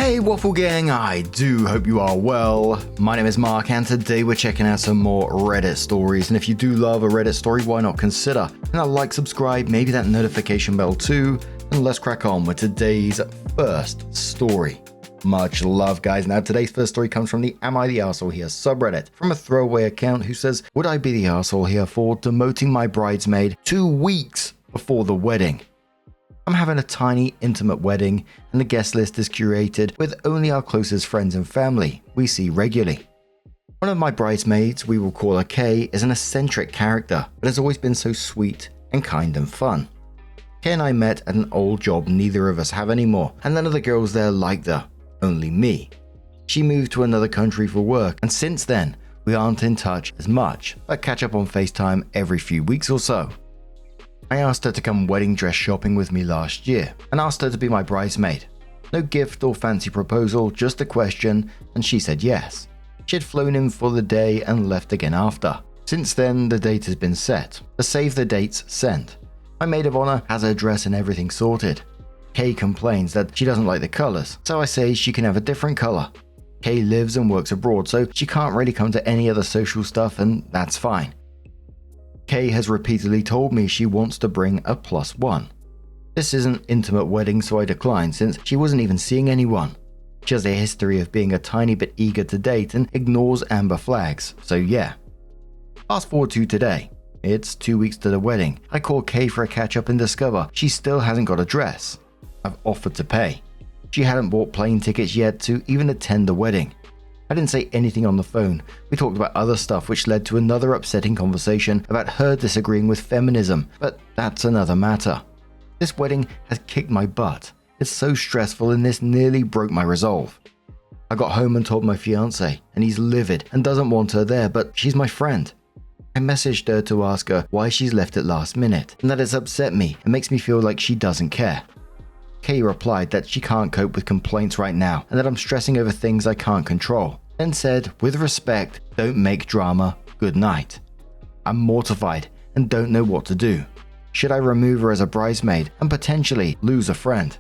Hey Waffle Gang, I do hope you are well. My name is Mark and today we're checking out some more Reddit stories, and if you do love a Reddit story, why not consider and like, subscribe, maybe that notification bell too, and let's crack on with today's first story. Much love guys. Now today's first story comes from the Am I the Arsehole Here subreddit from a throwaway account who says, would I be the arsehole here for demoting my bridesmaid 2 weeks before the wedding? I'm having a tiny, intimate wedding, and the guest list is curated with only our closest friends and family we see regularly. One of my bridesmaids, we will call her Kay, is an eccentric character, but has always been so sweet and kind and fun. Kay and I met at an old job neither of us have anymore, and none of the girls there liked her, only me. She moved to another country for work, and since then, we aren't in touch as much, but catch up on FaceTime every few weeks or so. I asked her to come wedding dress shopping with me last year and asked her to be my bridesmaid. No gift or fancy proposal, just a question, and she said yes. She had flown in for the day and left again after. Since then, the date has been set. The save the dates sent. My maid of honor has her dress and everything sorted. Kay complains that she doesn't like the colors, so I say she can have a different color. Kay lives and works abroad, so she can't really come to any other social stuff, and that's fine. Kay has repeatedly told me she wants to bring a +1. This is an intimate wedding, so I declined since she wasn't even seeing anyone. She has a history of being a tiny bit eager to date and ignores amber flags, so yeah. Fast forward to today. It's 2 weeks to the wedding. I call Kay for a catch up and discover she still hasn't got a dress. I've offered to pay. She hadn't bought plane tickets yet to even attend the wedding. I didn't say anything on the phone. We talked about other stuff which led to another upsetting conversation about her disagreeing with feminism, but that's another matter. This wedding has kicked my butt. It's so stressful and this nearly broke my resolve. I got home and told my fiance, and he's livid and doesn't want her there, but she's my friend. I messaged her to ask her why she's left at last minute, and that it's upset me and makes me feel like she doesn't care. Kay replied that she can't cope with complaints right now and that I'm stressing over things I can't control, then said, with respect, don't make drama, good night. I'm mortified and don't know what to do. Should I remove her as a bridesmaid and potentially lose a friend?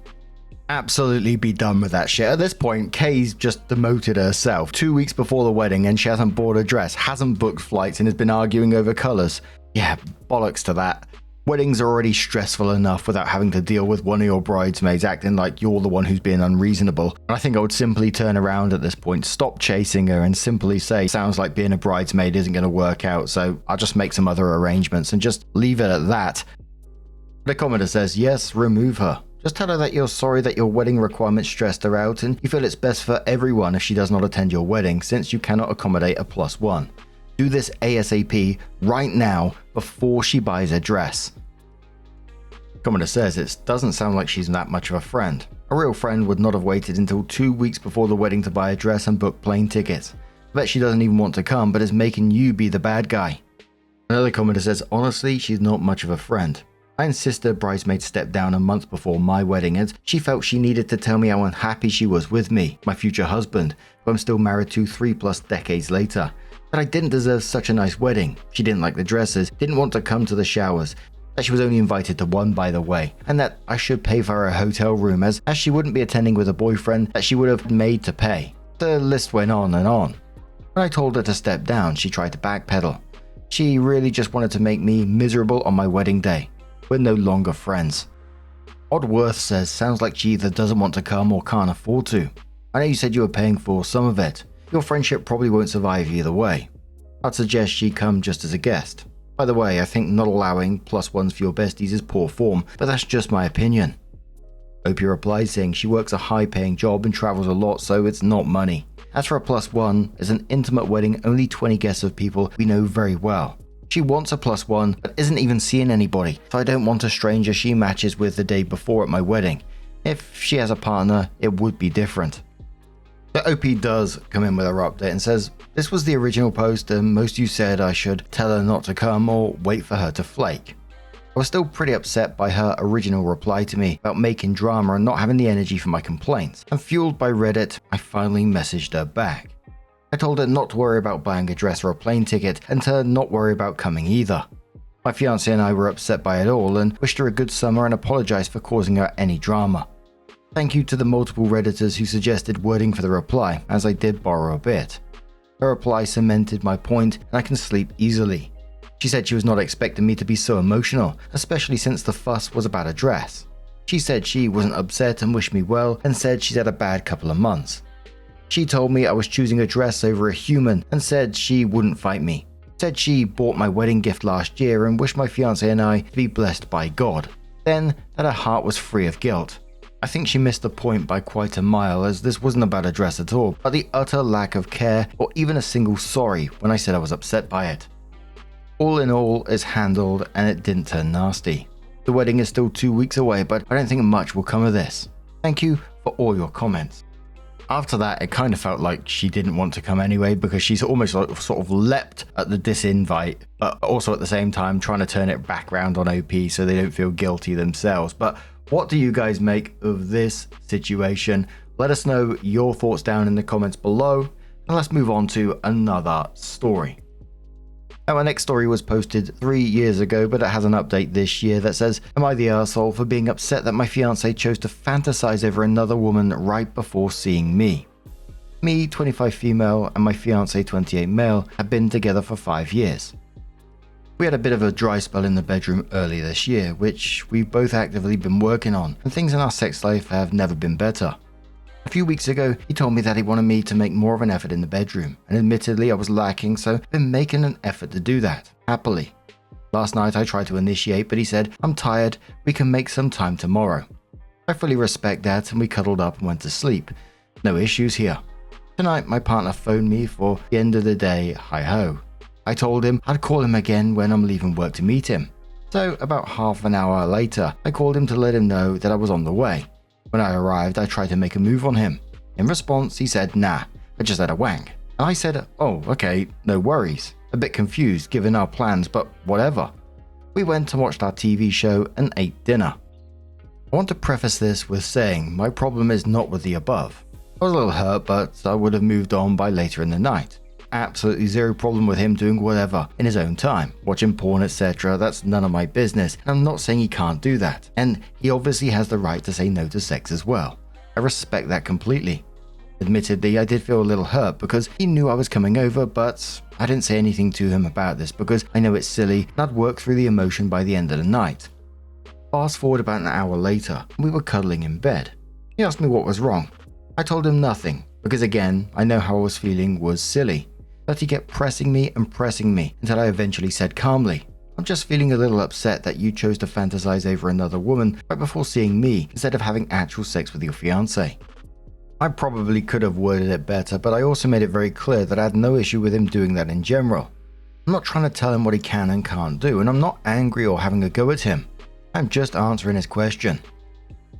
Absolutely be done with that shit. At this point, Kay's just demoted herself 2 weeks before the wedding and she hasn't bought a dress, hasn't booked flights and has been arguing over colours. Yeah, bollocks to that. Weddings are already stressful enough without having to deal with one of your bridesmaids acting like you're the one who's being unreasonable. And I think I would simply turn around at this point, stop chasing her and simply say, sounds like being a bridesmaid isn't going to work out, so I'll just make some other arrangements and just leave it at that. The commenter says, yes, remove her. Just tell her that you're sorry that your wedding requirements stressed her out and you feel it's best for everyone if she does not attend your wedding since you cannot accommodate a +1. Do this ASAP right now before she buys a dress. Commenter says it doesn't sound like she's that much of a friend. A real friend would not have waited until 2 weeks before the wedding to buy a dress and book plane tickets. I bet she doesn't even want to come but is making you be the bad guy. Another commenter says honestly she's not much of a friend. I insisted bridesmaid stepped down a month before my wedding and she felt she needed to tell me how unhappy she was with me, my future husband, who I'm still married to 3+ decades later. That I didn't deserve such a nice wedding. She didn't like the dresses, didn't want to come to the showers, that she was only invited to one by the way, and that I should pay for her hotel room as she wouldn't be attending with a boyfriend that she would have made to pay. The list went on and on. When I told her to step down, she tried to backpedal. She really just wanted to make me miserable on my wedding day. We're no longer friends. Oddworth says sounds like she either doesn't want to come or can't afford to. I know you said you were paying for some of it. Your friendship probably won't survive either way. I'd suggest she come just as a guest. By the way, I think not allowing +1s for your besties is poor form, but that's just my opinion. Opie replies saying she works a high-paying job and travels a lot, so it's not money. As for a +1, it's an intimate wedding, only 20 guests of people we know very well. She wants a +1, but isn't even seeing anybody, so I don't want a stranger she matches with the day before at my wedding. If she has a partner, it would be different. The OP does come in with her update and says, this was the original post and most of you said I should tell her not to come or wait for her to flake. I was still pretty upset by her original reply to me about making drama and not having the energy for my complaints, and fueled by Reddit, I finally messaged her back. I told her not to worry about buying a dress or a plane ticket and to not worry about coming either. My fiance and I were upset by it all and wished her a good summer and apologized for causing her any drama. Thank you to the multiple Redditors who suggested wording for the reply, as I did borrow a bit. Her reply cemented my point, and I can sleep easily. She said she was not expecting me to be so emotional, especially since the fuss was about a dress. She said she wasn't upset and wished me well, and said she's had a bad couple of months. She told me I was choosing a dress over a human and said she wouldn't fight me. Said she bought my wedding gift last year and wished my fiance and I to be blessed by God. Then that her heart was free of guilt. I think she missed the point by quite a mile, as this wasn't about a dress at all, but the utter lack of care or even a single sorry when I said I was upset by it. All in all, it's handled and it didn't turn nasty. The wedding is still 2 weeks away, but I don't think much will come of this. Thank you for all your comments. After that, it kind of felt like she didn't want to come anyway, because she's almost like sort of leapt at the disinvite, but also at the same time trying to turn it back around on OP so they don't feel guilty themselves. But what do you guys make of this situation? Let us know your thoughts down in the comments below, and let's move on to another story. Now, our next story was posted 3 years ago, but it has an update this year that says, am I the arsehole for being upset that my fiance chose to fantasize over another woman right before seeing me? Me, 25 female, and my fiance, 28 male, have been together for 5 years. We had a bit of a dry spell in the bedroom early this year, which we've both actively been working on, and things in our sex life have never been better. A few weeks ago, he told me that he wanted me to make more of an effort in the bedroom, and admittedly I was lacking, so I've been making an effort to do that, happily. Last night I tried to initiate, but he said, I'm tired, we can make some time tomorrow. I fully respect that, and we cuddled up and went to sleep. No issues here. Tonight my partner phoned me for the end of the day, hi-ho. I told him I'd call him again when I'm leaving work to meet him. So about half an hour later, I called him to let him know that I was on the way. When I arrived, I tried to make a move on him. In response, he said, nah, I just had a wank. And I said, oh, okay, no worries. A bit confused given our plans, but whatever. We went and watched our TV show and ate dinner. I want to preface this with saying my problem is not with the above. I was a little hurt, but I would have moved on by later in the night. Absolutely zero problem with him doing whatever in his own time, watching porn, etc. That's none of my business, and I'm not saying he can't do that, and he obviously has the right to say no to sex as well. I respect that completely. Admittedly, I did feel a little hurt because he knew I was coming over, but I didn't say anything to him about this because I know it's silly and I'd work through the emotion by the end of the night. Fast forward about an hour later, and we were cuddling in bed. He asked me what was wrong. I told him nothing, because again, I know how I was feeling was silly. But he kept pressing me until I eventually said calmly, I'm just feeling a little upset that you chose to fantasize over another woman right before seeing me instead of having actual sex with your fiance. I probably could have worded it better, but I also made it very clear that I had no issue with him doing that in general. I'm not trying to tell him what he can and can't do, and I'm not angry or having a go at him. I'm just answering his question.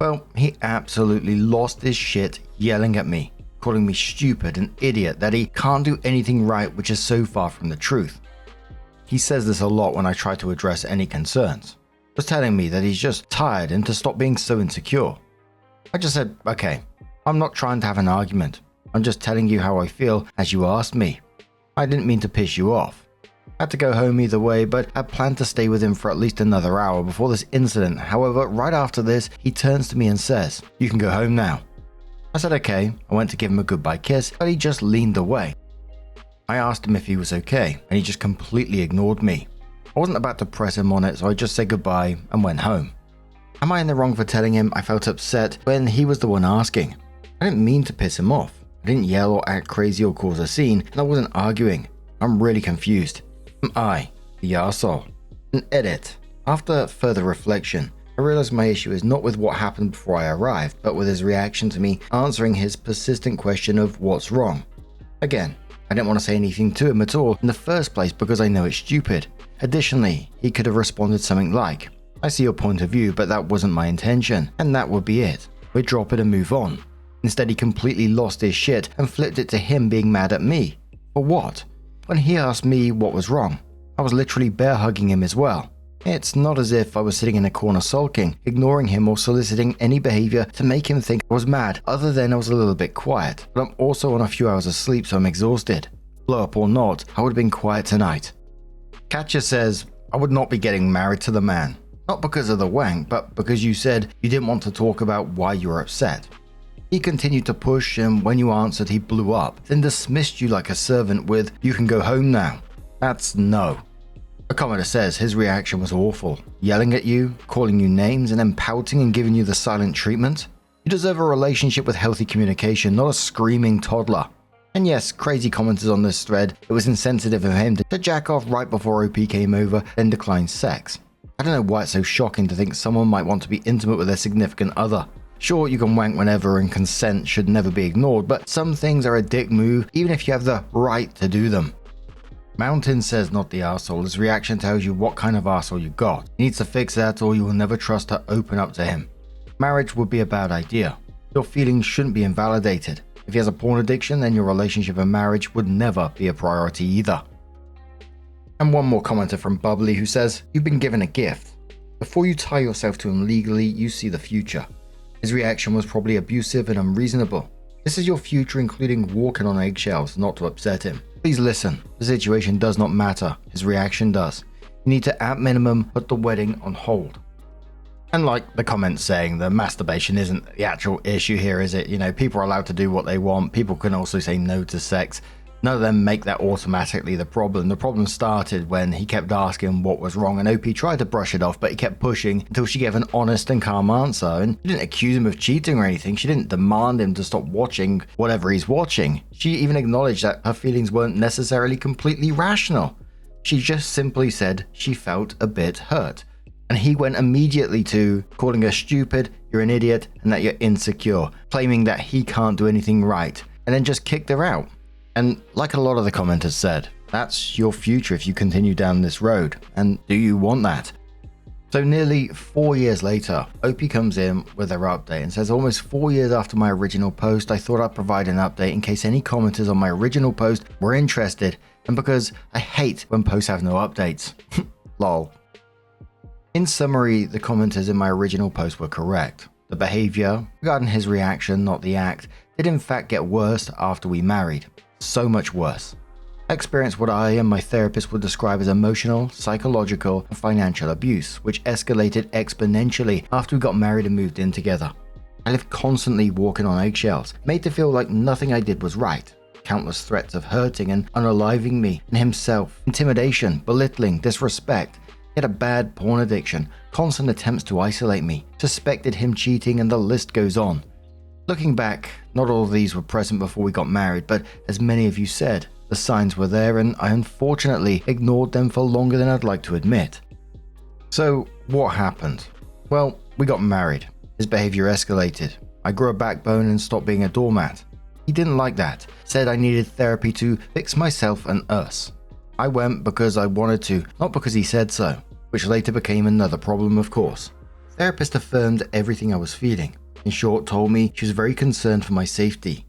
Well, he absolutely lost his shit yelling at me, calling me stupid and idiot, that he can't do anything right, which is so far from the truth. He says this a lot when I try to address any concerns. Was telling me that he's just tired and to stop being so insecure. I just said, okay, I'm not trying to have an argument. I'm just telling you how I feel as you asked me. I didn't mean to piss you off. I had to go home either way, but I planned to stay with him for at least another hour before this incident. However, right after this, he turns to me and says, you can go home now. I said okay. I went to give him a goodbye kiss, but he just leaned away. I asked him if he was okay, and he just completely ignored me. I wasn't about to press him on it, so I just said goodbye and went home. Am I in the wrong for telling him I felt upset when he was the one asking? I didn't mean to piss him off. I didn't yell or act crazy or cause a scene, and I wasn't arguing. I'm really confused. Am I the arsehole? An edit. After further reflection, I realized my issue is not with what happened before I arrived, but with his reaction to me answering his persistent question of what's wrong. Again, I didn't want to say anything to him at all in the first place because I know it's stupid. Additionally, he could have responded something like, I see your point of view, but that wasn't my intention, and that would be it. We'd drop it and move on. Instead, he completely lost his shit and flipped it to him being mad at me. For what? When he asked me what was wrong, I was literally bear hugging him as well. It's not as if I was sitting in a corner sulking, ignoring him or soliciting any behavior to make him think I was mad, other than I was a little bit quiet. But I'm also on a few hours of sleep, so I'm exhausted. Blow up or not, I would have been quiet tonight. Katja says, I would not be getting married to the man. Not because of the wank, but because you said you didn't want to talk about why you were upset. He continued to push, and when you answered, he blew up, then dismissed you like a servant with, "You can go home now." That's no. A commenter says his reaction was awful, yelling at you, calling you names, and then pouting and giving you the silent treatment. You deserve a relationship with healthy communication, not a screaming toddler. And yes, crazy commenters on this thread, it was insensitive of him to jack off right before OP came over, then decline sex. I don't know why it's so shocking to think someone might want to be intimate with their significant other. Sure, you can wank whenever and consent should never be ignored, but some things are a dick move even if you have the right to do them. Mountain says not the arsehole. His reaction tells you what kind of arsehole you got. He needs to fix that or you will never trust to open up to him. Marriage would be a bad idea. Your feelings shouldn't be invalidated. If he has a porn addiction, then your relationship and marriage would never be a priority either. And one more commenter from Bubbly who says, "You've been given a gift. Before you tie yourself to him legally, you see the future." His reaction was probably abusive and unreasonable. This is your future, including walking on eggshells, not to upset him. Please listen, the situation does not matter, his reaction does. You need to, at minimum, put the wedding on hold. And like the comments saying, the masturbation isn't the actual issue here, is it? You know, people are allowed to do what they want. People can also say no to sex. None of them make that automatically the problem. The problem started when he kept asking what was wrong, and OP tried to brush it off, but he kept pushing until she gave an honest and calm answer. And she didn't accuse him of cheating or anything. She didn't demand him to stop watching whatever he's watching. She even acknowledged that her feelings weren't necessarily completely rational. She just simply said she felt a bit hurt. And he went immediately to calling her stupid, you're an idiot, and that you're insecure, claiming that he can't do anything right, and then just kicked her out. And like a lot of the commenters said, that's your future if you continue down this road, and do you want that? So nearly 4 years later, OP comes in with their update and says, almost 4 years after my original post, I thought I'd provide an update in case any commenters on my original post were interested, and because I hate when posts have no updates. Lol. In summary, the commenters in my original post were correct. The behavior, regarding his reaction, not the act, did in fact get worse after we married. So much worse. I experienced what I and my therapist would describe as emotional, psychological, and financial abuse, which escalated exponentially after we got married and moved in together. I lived constantly walking on eggshells, made to feel like nothing I did was right. Countless threats of hurting and unaliving me and himself, intimidation, belittling, disrespect. He had a bad porn addiction, constant attempts to isolate me, suspected him cheating, and the list goes on. Looking back, not all of these were present before we got married, but as many of you said, the signs were there and I unfortunately ignored them for longer than I'd like to admit. So what happened? Well, we got married. His behavior escalated. I grew a backbone and stopped being a doormat. He didn't like that, said I needed therapy to fix myself and us. I went because I wanted to, not because he said so, which later became another problem, of course. The therapist affirmed everything I was feeling. In short, told me she was very concerned for my safety.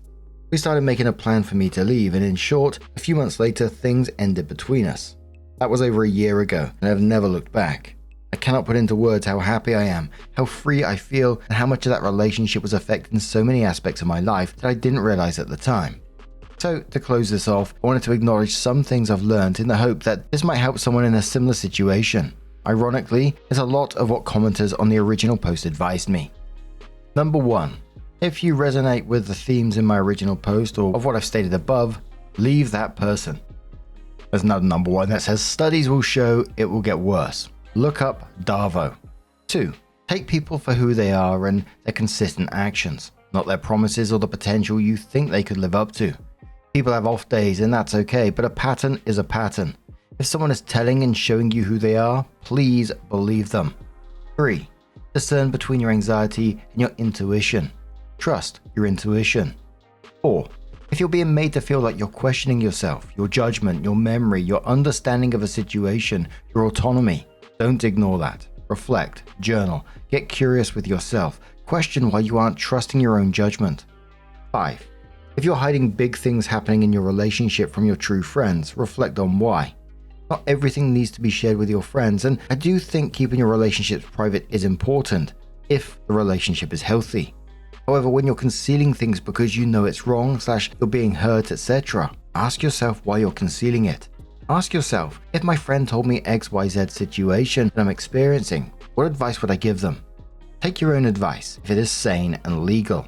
We started making a plan for me to leave, and in short, a few months later, things ended between us. That was over a year ago, and I've never looked back. I cannot put into words how happy I am, how free I feel, and how much of that relationship was affecting so many aspects of my life that I didn't realize at the time. So, to close this off, I wanted to acknowledge some things I've learned in the hope that this might help someone in a similar situation. Ironically, it's a lot of what commenters on the original post advised me. Number 1. If you resonate with the themes in my original post or of what I've stated above, leave that person. There's another number 1 that says studies will show it will get worse. Look up Davo. 2. Take people for who they are and their consistent actions, not their promises or the potential you think they could live up to. People have off days and that's okay, but a pattern is a pattern. If someone is telling and showing you who they are, please believe them. 3. Discern between your anxiety and your intuition. Trust your intuition. 4. If you're being made to feel like you're questioning yourself, your judgment, your memory, your understanding of a situation, your autonomy, don't ignore that. Reflect, journal, get curious with yourself, question why you aren't trusting your own judgment. 5. If you're hiding big things happening in your relationship from your true friends, reflect on why. Not everything needs to be shared with your friends, and I do think keeping your relationships private is important, if the relationship is healthy. However, when you're concealing things because you know it's wrong, / you're being hurt, etc., ask yourself why you're concealing it. Ask yourself, if my friend told me XYZ situation that I'm experiencing, What advice would I give them? Take your own advice if it is sane and legal.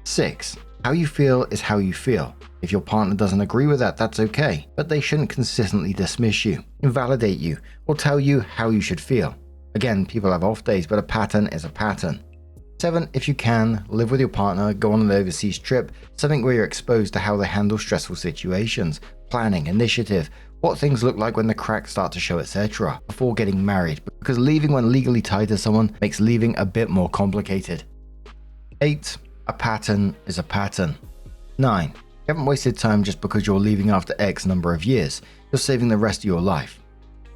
6. How you feel is how you feel. If your partner doesn't agree with that, that's okay, but they shouldn't consistently dismiss you, invalidate you, or tell you how you should feel. Again, people have off days, but a pattern is a pattern. 7. If you can, live with your partner, go on an overseas trip, something where you're exposed to how they handle stressful situations, planning, initiative, what things look like when the cracks start to show, etc. before getting married, because leaving when legally tied to someone makes leaving a bit more complicated. 8. A pattern is a pattern. 9. You haven't wasted time just because you're leaving after X number of years. You're saving the rest of your life.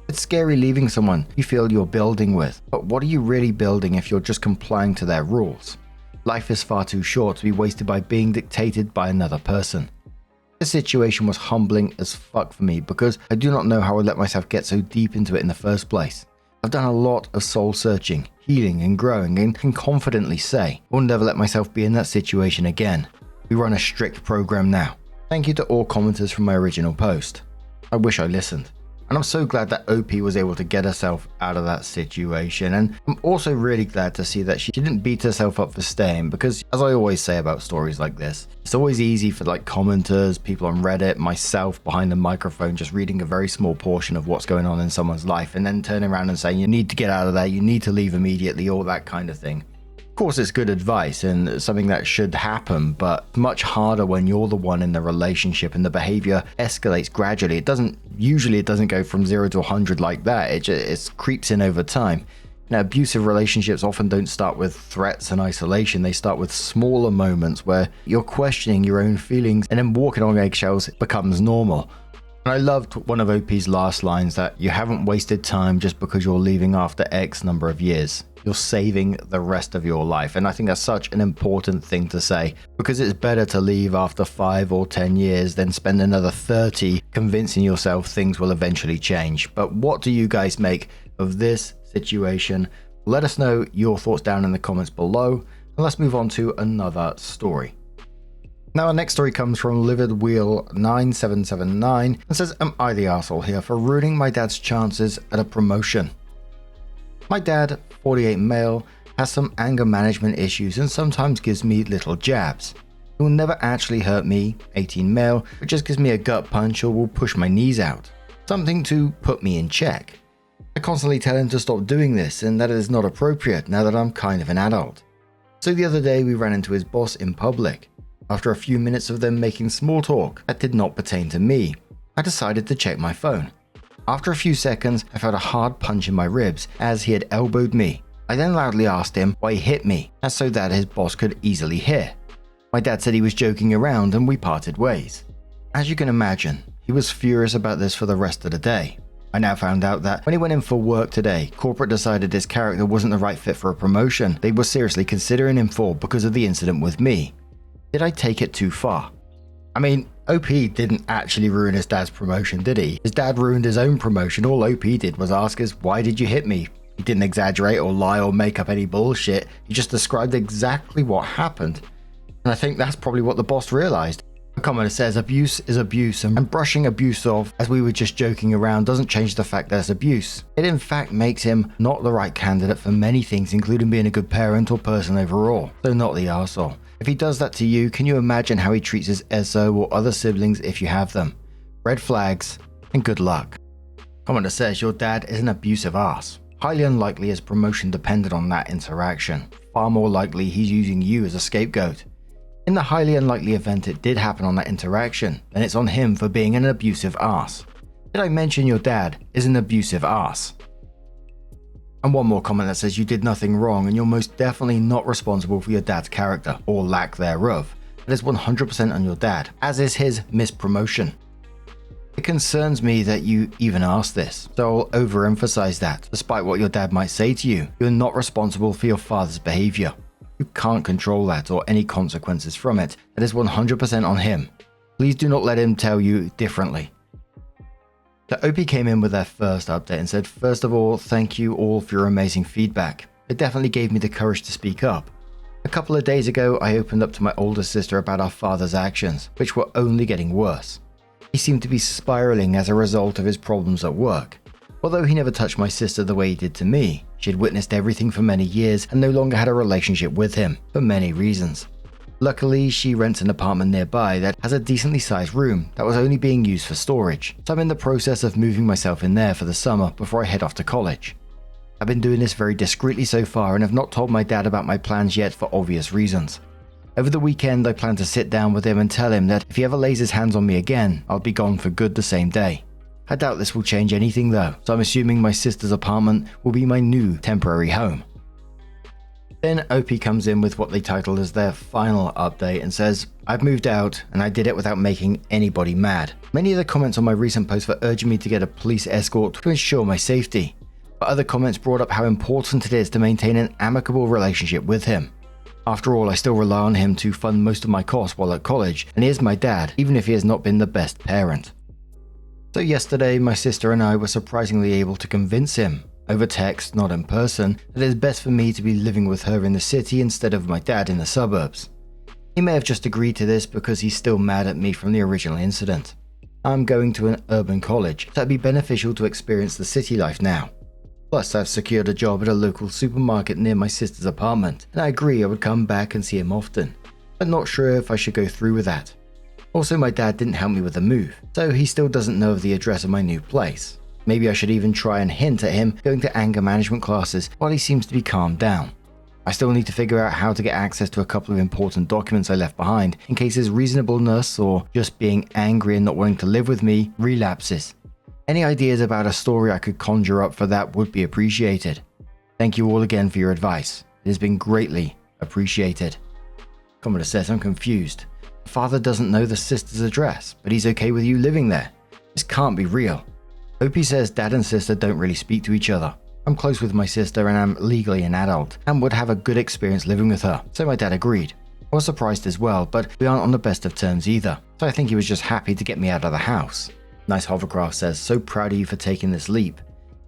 It's scary leaving someone you feel you're building with, but what are you really building if you're just complying to their rules? Life is far too short to be wasted by being dictated by another person. This situation was humbling as fuck for me because I do not know how I let myself get so deep into it in the first place. I've done a lot of soul searching, healing and growing, and can confidently say I will never let myself be in that situation again. We run a strict program now. Thank you to all commenters from my original post. I wish I listened. And I'm so glad that OP was able to get herself out of that situation, and I'm also really glad to see that she didn't beat herself up for staying, because as I always say about stories like this, it's always easy for like commenters, people on Reddit, myself behind the microphone just reading a very small portion of what's going on in someone's life and then turning around and saying you need to get out of there, you need to leave immediately, all that kind of thing. Of course, it's good advice and something that should happen, but much harder when you're the one in the relationship and the behavior escalates gradually. It doesn't go from 0 to 100 like that. It creeps in over time. Now, abusive relationships often don't start with threats and isolation. They start with smaller moments where you're questioning your own feelings, and then walking on eggshells becomes normal. And I loved one of OP's last lines, that you haven't wasted time just because you're leaving after X number of years. You're saving the rest of your life. And I think that's such an important thing to say, because it's better to leave after 5 or 10 years than spend another 30 convincing yourself things will eventually change. But what do you guys make of this situation? Let us know your thoughts down in the comments below, and let's move on to another story. Now, our next story comes from Livid Wheel 9779 and says, am I the arsehole here for ruining my dad's chances at a promotion? My dad, 48 male, has some anger management issues and sometimes gives me little jabs. He will never actually hurt me, 18 male, but just gives me a gut punch or will push my knees out. Something to put me in check. I constantly tell him to stop doing this and that it is not appropriate now that I'm kind of an adult. So the other day we ran into his boss in public. After a few minutes of them making small talk that did not pertain to me, I decided to check my phone. After a few seconds, I felt a hard punch in my ribs as he had elbowed me. I then loudly asked him why he hit me, as so that his boss could easily hear. My dad said he was joking around and we parted ways. As you can imagine, he was furious about this for the rest of the day. I now found out that when he went in for work today, corporate decided his character wasn't the right fit for a promotion they were seriously considering him for because of the incident with me. Did I take it too far? I mean, OP didn't actually ruin his dad's promotion, did he? His dad ruined his own promotion. All OP did was ask us, why did you hit me? He didn't exaggerate or lie or make up any bullshit. He just described exactly what happened. And I think that's probably what the boss realized. A commenter says abuse is abuse, and brushing abuse off as we were just joking around doesn't change the fact there's abuse. It in fact makes him not the right candidate for many things, including being a good parent or person overall. So not the arsehole. If he does that to you, can you imagine how he treats his ESO or other siblings if you have them? Red flags, and good luck. Commenter says your dad is an abusive ass. Highly unlikely his promotion depended on that interaction. Far more likely he's using you as a scapegoat. In the highly unlikely event it did happen on that interaction, then it's on him for being an abusive ass. Did I mention your dad is an abusive ass? And one more comment that says you did nothing wrong and you're most definitely not responsible for your dad's character, or lack thereof. That is 100% on your dad, as is his mispromotion. It concerns me that you even asked this, so I'll overemphasize that. Despite what your dad might say to you, you're not responsible for your father's behavior. You can't control that or any consequences from it. That is 100% on him. Please do not let him tell you differently. The OP came in with their first update and said, first of all, thank you all for your amazing feedback. It definitely gave me the courage to speak up. A couple of days ago, I opened up to my older sister about our father's actions, which were only getting worse. He seemed to be spiraling as a result of his problems at work. Although he never touched my sister the way he did to me, She had witnessed everything for many years and no longer had a relationship with him, for many reasons. Luckily, she rents an apartment nearby that has a decently sized room that was only being used for storage, so I'm in the process of moving myself in there for the summer before I head off to college. I've been doing this very discreetly so far and have not told my dad about my plans yet for obvious reasons. Over the weekend, I plan to sit down with him and tell him that if he ever lays his hands on me again, I'll be gone for good the same day. I doubt this will change anything though, so I'm assuming my sister's apartment will be my new temporary home. Then OP comes in with what they titled as their final update and says, "I've moved out and I did it without making anybody mad. Many of the comments on my recent post were urging me to get a police escort to ensure my safety. But other comments brought up how important it is to maintain an amicable relationship with him. After all, I still rely on him to fund most of my costs while at college, and he is my dad, even if he has not been the best parent." So yesterday, my sister and I were surprisingly able to convince him, over text, not in person, that it is best for me to be living with her in the city instead of my dad in the suburbs. He may have just agreed to this because he's still mad at me from the original incident. I'm going to an urban college, so it'd be beneficial to experience the city life now. Plus, I've secured a job at a local supermarket near my sister's apartment, and I agree I would come back and see him often, but not sure if I should go through with that. Also, my dad didn't help me with the move, so he still doesn't know of the address of my new place. Maybe I should even try and hint at him going to anger management classes while he seems to be calmed down. I still need to figure out how to get access to a couple of important documents I left behind in case his reasonableness or just being angry and not wanting to live with me relapses. Any ideas about a story I could conjure up for that would be appreciated. Thank you all again for your advice. It has been greatly appreciated. Commodore says, "I'm confused. The father doesn't know the sister's address, but he's okay with you living there. This can't be real." OP says dad and sister don't really speak to each other. I'm close with my sister and I'm legally an adult and would have a good experience living with her, so my dad agreed. I was surprised as well, but we aren't on the best of terms either, so I think he was just happy to get me out of the house. Nice Hovercraft says, "So proud of you for taking this leap.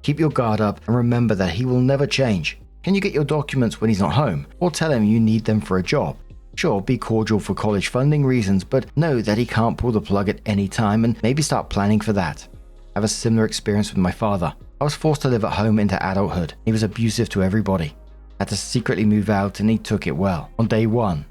Keep your guard up and remember that he will never change. Can you get your documents when he's not home, or tell him you need them for a job? Sure, be cordial for college funding reasons, but know that he can't pull the plug at any time and maybe start planning for that. I have a similar experience with my father. I was forced to live at home into adulthood. He was abusive to everybody. I had to secretly move out and he took it well, on day one.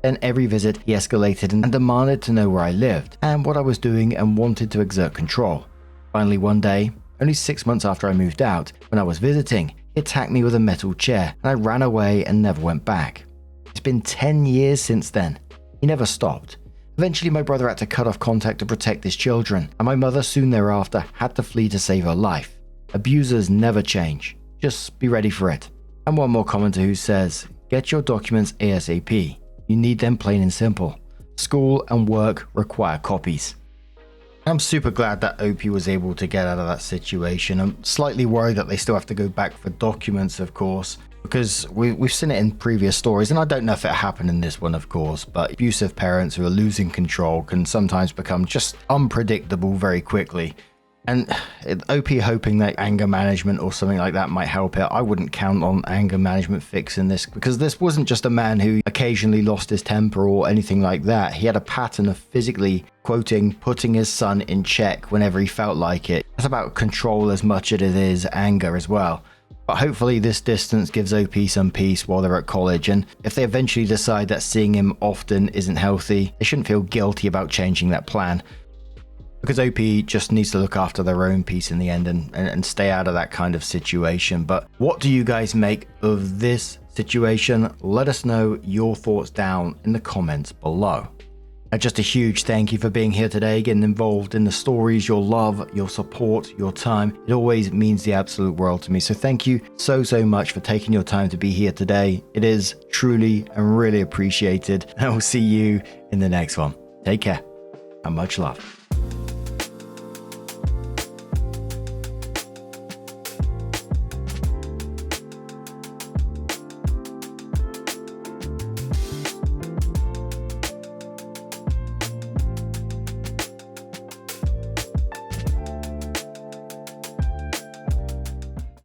Then every visit he escalated and demanded to know where I lived and what I was doing and wanted to exert control. Finally one day, only 6 months after I moved out, when I was visiting, he attacked me with a metal chair and I ran away and never went back. It's been 10 years since then. He never stopped. Eventually my brother had to cut off contact to protect his children, and my mother soon thereafter had to flee to save her life. Abusers never change. Just be ready for it." And one more commenter who says, "Get your documents ASAP. You need them plain and simple. School and work require copies." I'm super glad that OP was able to get out of that situation. I'm slightly worried that they still have to go back for documents, of course, because we've seen it in previous stories, and I don't know if it happened in this one, of course, but abusive parents who are losing control can sometimes become just unpredictable very quickly. And OP hoping that anger management or something like that might help it. I wouldn't count on anger management fixing this, because this wasn't just a man who occasionally lost his temper or anything like that. He had a pattern of physically, quoting, putting his son in check whenever he felt like it. That's about control as much as it is anger as well. But hopefully this distance gives OP some peace while they're at college, and if they eventually decide that seeing him often isn't healthy, they shouldn't feel guilty about changing that plan. Because OP just needs to look after their own peace in the end and stay out of that kind of situation. But what do you guys make of this situation? Let us know your thoughts down in the comments below. And just a huge thank you for being here today, getting involved in the stories, your love, your support, your time. It always means the absolute world to me. So thank you so much for taking your time to be here today. It is truly and really appreciated. And I will see you in the next one. Take care and much love.